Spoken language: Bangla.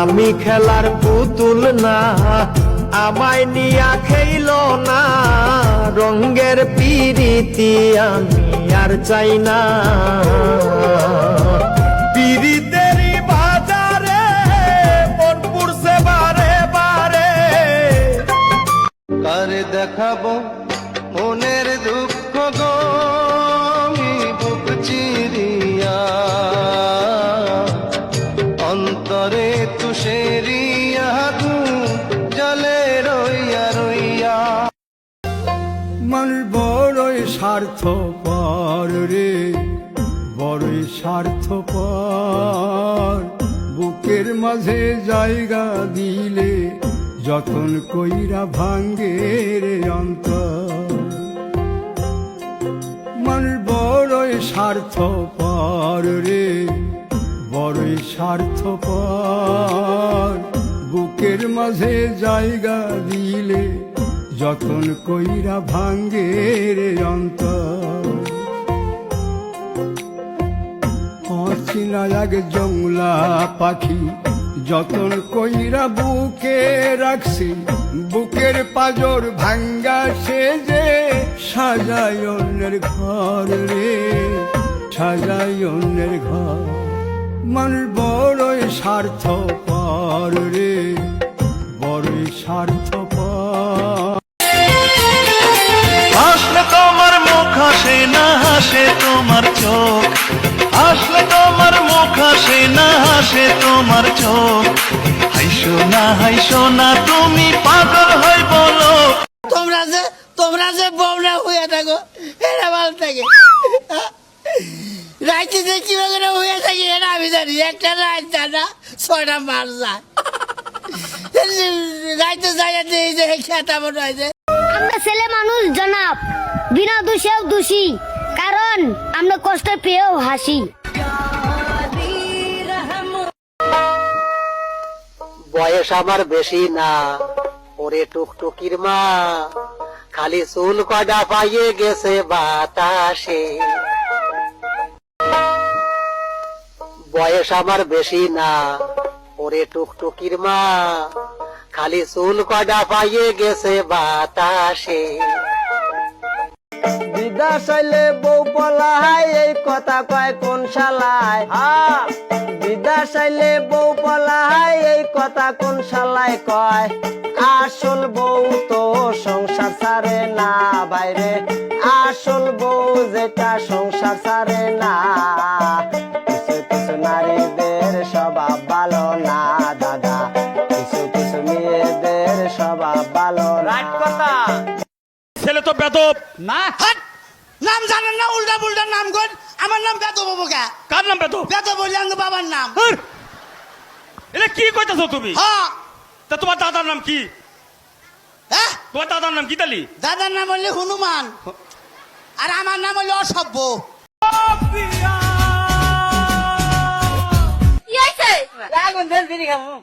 আমি খেলার পুতুল না, আমায় নিয়া খেইল না, রঙ্গের পিরিতি আমি আর চাই না। পিরিতেরই বাজারে মন পুরছে বারে বারে, কারে দেখাবো মনের দুঃখ গো আমি বুক চিরিয়া, অন্তরে তুষেরিয়া জলে রইয়া রইয়া। মানুষ বড়ই স্বার্থপর রে, বড়ই স্বার্থপর, বুকের মাঝে জায়গা দিলে যতন কইরা ভাঙ্গে রে অন্তর। মানুষ বড়ই স্বার্থপর রে, বড়ই স্বার্থপর, বুকের মাঝে জায়গা দিলে যতন কইরা ভাঙ্গে রে অন্তর। অচিনা এক জংলা পাখি যতন কইরা বুকে রাখছি, বুকের পাজর ভাঙ্গা সে যে সাজায় অন্যের ঘর রে, সাজায় অন্যের ঘর। মানুষ বড়ই স্বার্থপর রে, বড়ই স্বার্থপর। হাসলে তোমার মুখ হাসে না, হাসে তোমার চোখ, হাসলে তোমার মুখ হাসে না, হাসে তোমার চোখ। হাইসো না তুমি পাগল হই বলো। তোমরা যে বউনা হয়ে থাকো এটা ভালো থাকে, রাইতে যে কিভাবে হয়ে থাকি এটা আমি জানি। একটা রাত জানা 6টা মাস যায়, রাইতে যায় এই যে খেতা মনে হয় যে আমরা ছেলে মানুষ জনাব, বিনা দোষেও দোষী, কারণ আমরা কষ্ট পেয়েও হাসি। বয়স আমার বেশি না, ওরে টুকটুকির মা, খালি চুল কয়টা পাইয়ে গেছে বাতাসে। বয়স আমার বেশি না, ওরে টুকটুকির মা, খালি চুল কয়টা পাইয়ে গেছে বাতাসে। বিদাস হইলে বউ পলায় এই কথা কয় কোন শালায়, বিদাস হইলে বউ পলায় এই কথা কোন শালায় কয়। আসল বউ তো সংসার ছাড়ে না বাইরে, আসল বউ যেটা সংসার ছাড়ে না। কিছু কিছু নারীদের স্বভাব ভালো না দাদা, কিছু কিছু মেয়েদের স্বভাব ভালো না। ছেলে তো বেদব না। হাট, নাম জানেন না, উল্টা পুল্টা নাম কর। আমার নাম বেদব বাবু কে? কার নাম বেদব? বেদব বললে আমার বাবার নাম। এটা কি কইতাছো তুমি? হ্যাঁ। তা তোমার দাদার নাম কি? হ্যাঁ, তোমার দাদার নাম কি তালি? দাদার নাম হলে হনুমান, আর আমার নাম হলে অসভ্য। কি হয়েছে? আগুন ফেল, বিড়ি খাবো।